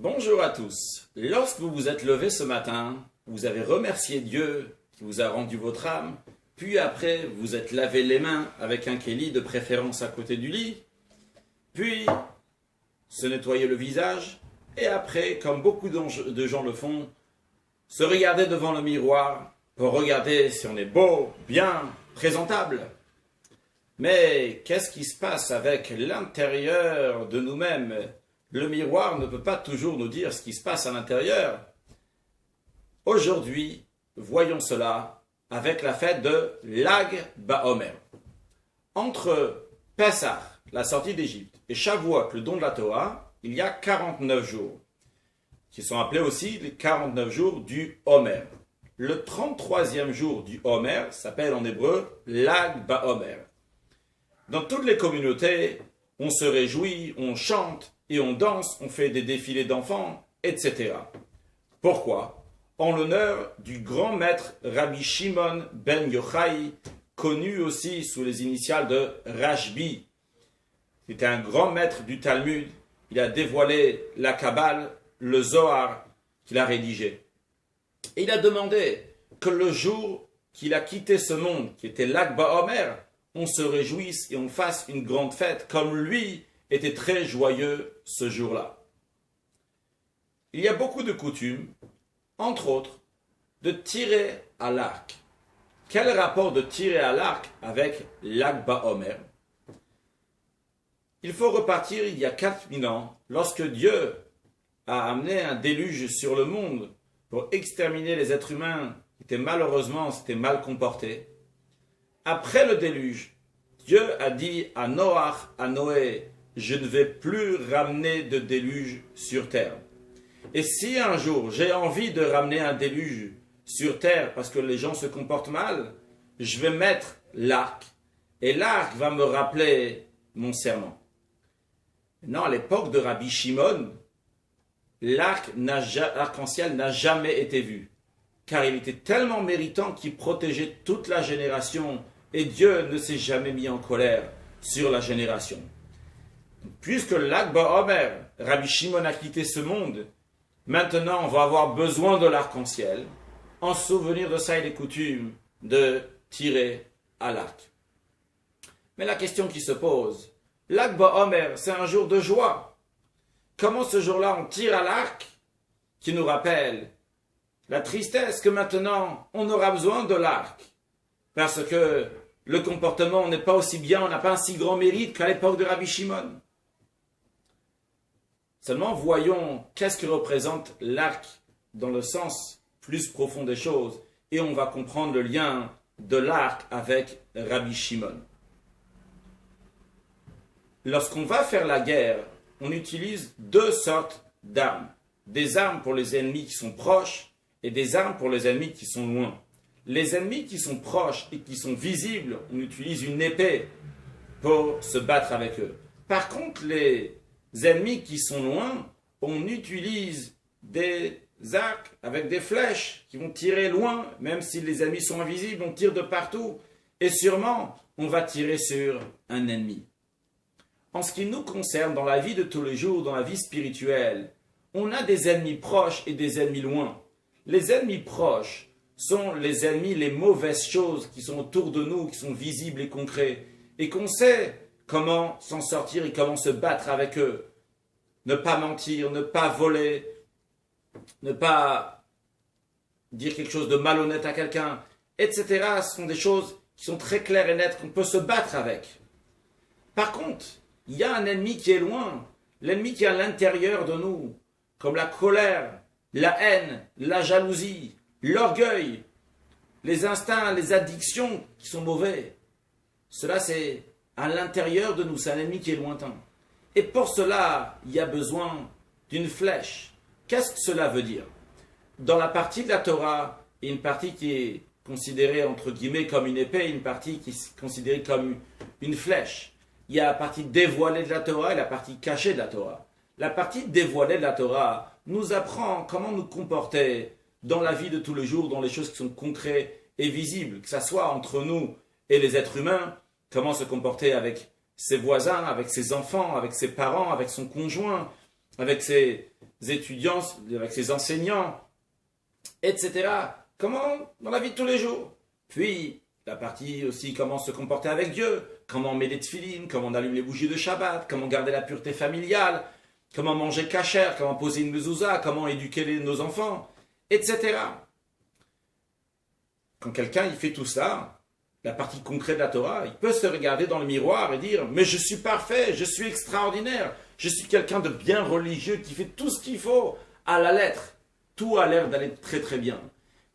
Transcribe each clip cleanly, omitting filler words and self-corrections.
Bonjour à tous. Lorsque vous vous êtes levé ce matin, vous avez remercié Dieu qui vous a rendu votre âme, puis après vous êtes lavé les mains avec un kéli de préférence à côté du lit, puis se nettoyer le visage, et après, comme beaucoup de gens le font, se regarder devant le miroir pour regarder si on est beau, bien, présentable. Mais qu'est-ce qui se passe avec l'intérieur de nous-mêmes? Le miroir ne peut pas toujours nous dire ce qui se passe à l'intérieur. Aujourd'hui, voyons cela avec la fête de Lag Baomer. Entre Pessah, la sortie d'Égypte, et Shavuot, le don de la Torah, il y a 49 jours, qui sont appelés aussi les 49 jours du Homer. Le 33e jour du Homer s'appelle en hébreu Lag Baomer. Dans toutes les communautés, on se réjouit, on chante, et on danse, on fait des défilés d'enfants, etc. Pourquoi? En l'honneur du grand maître Rabbi Shimon ben Yochai, connu aussi sous les initiales de Rashbi. C'était un grand maître du Talmud. Il a dévoilé la Kabbale, le Zohar qu'il a rédigé. Et il a demandé que le jour qu'il a quitté ce monde, qui était Lag Baomer, on se réjouisse et on fasse une grande fête comme lui était très joyeux ce jour-là. Il y a beaucoup de coutumes, entre autres, de tirer à l'arc. Quel rapport de tirer à l'arc avec Lag Baomer? Il faut repartir il y a 4000 ans, lorsque Dieu a amené un déluge sur le monde pour exterminer les êtres humains qui étaient malheureusement mal comportés. Après le déluge, Dieu a dit à Noach, à Noé, je ne vais plus ramener de déluge sur terre. Et si un jour j'ai envie de ramener un déluge sur terre parce que les gens se comportent mal, je vais mettre l'arc. Et l'arc va me rappeler mon serment. À l'époque de Rabbi Shimon, l'arc-en-ciel n'a jamais été vu. Car il était tellement méritant qu'il protégeait toute la génération et Dieu ne s'est jamais mis en colère sur la génération. Puisque Lag Baomer, Rabbi Shimon a quitté ce monde, maintenant on va avoir besoin de l'arc-en-ciel, en souvenir de ça et des coutumes de tirer à l'arc. Mais la question qui se pose, Lag Baomer, c'est un jour de joie. Comment ce jour-là on tire à l'arc qui nous rappelle la tristesse que maintenant on aura besoin de l'arc parce que le comportement n'est pas aussi bien, on n'a pas un si grand mérite qu'à l'époque de Rabbi Shimon. Seulement, voyons qu'est-ce que représente l'arc dans le sens plus profond des choses et on va comprendre le lien de l'arc avec Rabbi Shimon. Lorsqu'on va faire la guerre, on utilise deux sortes d'armes. Des armes pour les ennemis qui sont proches et des armes pour les ennemis qui sont loin. Les ennemis qui sont proches et qui sont visibles, on utilise une épée pour se battre avec eux. Par contre, les ennemis qui sont loin, on utilise des arcs avec des flèches qui vont tirer loin, même si les ennemis sont invisibles, on tire de partout. Et sûrement, on va tirer sur un ennemi. En ce qui nous concerne, dans la vie de tous les jours, dans la vie spirituelle, on a des ennemis proches et des ennemis loin. Les ennemis proches sont les ennemis, les mauvaises choses qui sont autour de nous, qui sont visibles et concrets, et qu'on sait comment s'en sortir et comment se battre avec eux. Ne pas mentir, ne pas voler, ne pas dire quelque chose de malhonnête à quelqu'un, etc. Ce sont des choses qui sont très claires et nettes qu'on peut se battre avec. Par contre, il y a un ennemi qui est loin, l'ennemi qui est à l'intérieur de nous, comme la colère, la haine, la jalousie, l'orgueil, les instincts, les addictions qui sont mauvais. Cela, c'est à l'intérieur de nous, c'est un ennemi qui est lointain. Et pour cela, il y a besoin d'une flèche. Qu'est-ce que cela veut dire? Dans la partie de la Torah, il y a une partie qui est considérée entre guillemets comme une épée, et une partie qui est considérée comme une flèche. Il y a la partie dévoilée de la Torah et la partie cachée de la Torah. La partie dévoilée de la Torah nous apprend comment nous comporter dans la vie de tous les jours, dans les choses qui sont concrètes et visibles, que ce soit entre nous et les êtres humains, comment se comporter avec ses voisins, avec ses enfants, avec ses parents, avec son conjoint, avec ses étudiants, avec ses enseignants, etc. Comment dans la vie de tous les jours. Puis, la partie aussi comment se comporter avec Dieu, comment on met des tefilines, comment on allume les bougies de Shabbat, comment garder la pureté familiale, comment manger kasher, comment poser une mezouza, comment éduquer nos enfants, etc. Quand quelqu'un il fait tout ça, la partie concrète de la Torah, il peut se regarder dans le miroir et dire « Mais je suis parfait, je suis extraordinaire, je suis quelqu'un de bien religieux qui fait tout ce qu'il faut à la lettre. Tout a l'air d'aller très très bien. »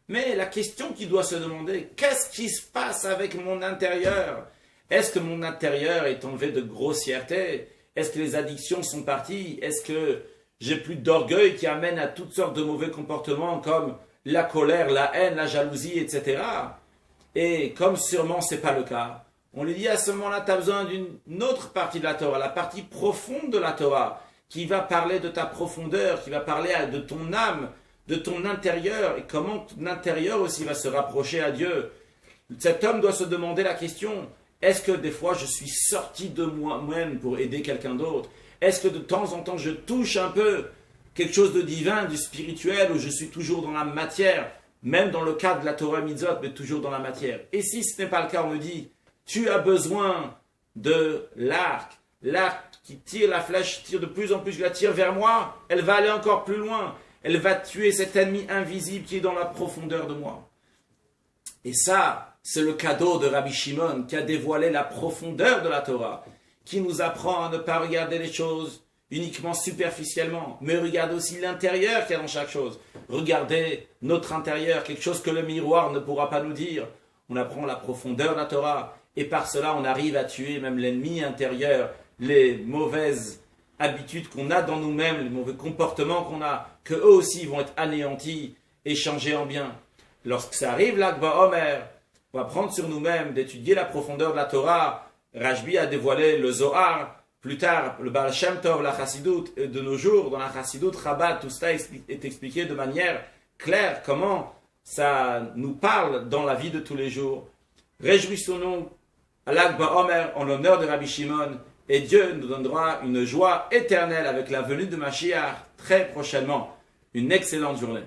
Mais la question qu'il doit se demander, qu'est-ce qui se passe avec mon intérieur? Est-ce que mon intérieur est enlevé de grossièreté? Est-ce que les addictions sont parties? Est-ce que j'ai plus d'orgueil qui amène à toutes sortes de mauvais comportements comme la colère, la haine, la jalousie, etc. Et comme sûrement ce n'est pas le cas, on lui dit à ce moment-là, tu as besoin d'une autre partie de la Torah, la partie profonde de la Torah, qui va parler de ta profondeur, qui va parler de ton âme, de ton intérieur, et comment ton intérieur aussi va se rapprocher à Dieu. Cet homme doit se demander la question, est-ce que des fois je suis sorti de moi-même pour aider quelqu'un d'autre? Est-ce que de temps en temps je touche un peu quelque chose de divin, du spirituel, où je suis toujours dans la matière, même dans le cadre de la Torah Mitzvot, mais toujours dans la matière? Et si ce n'est pas le cas, on me dit, tu as besoin de l'arc qui tire la flèche, tire de plus en plus, je la tire vers moi, elle va aller encore plus loin. Elle va tuer cet ennemi invisible qui est dans la profondeur de moi. Et ça, c'est le cadeau de Rabbi Shimon qui a dévoilé la profondeur de la Torah, qui nous apprend à ne pas regarder les choses uniquement superficiellement, mais regarder aussi l'intérieur qu'il y a dans chaque chose. Regardez notre intérieur, quelque chose que le miroir ne pourra pas nous dire. On apprend la profondeur de la Torah, et par cela on arrive à tuer même l'ennemi intérieur, les mauvaises habitudes qu'on a dans nous-mêmes, les mauvais comportements qu'on a, que eux aussi vont être anéantis et changés en bien. Lorsque ça arrive, l'Akba Omer, on va prendre sur nous-mêmes d'étudier la profondeur de la Torah. Rajbi a dévoilé le Zohar, plus tard le Baal Shem Tov, la Chassidoute, et de nos jours, dans la Chassidoute, Chabad, tout cela est expliqué de manière claire, comment ça nous parle dans la vie de tous les jours. Réjouissons-nous à l'Akba Omer en l'honneur de Rabbi Shimon, et Dieu nous donnera une joie éternelle avec la venue de Mashiach très prochainement. Une excellente journée.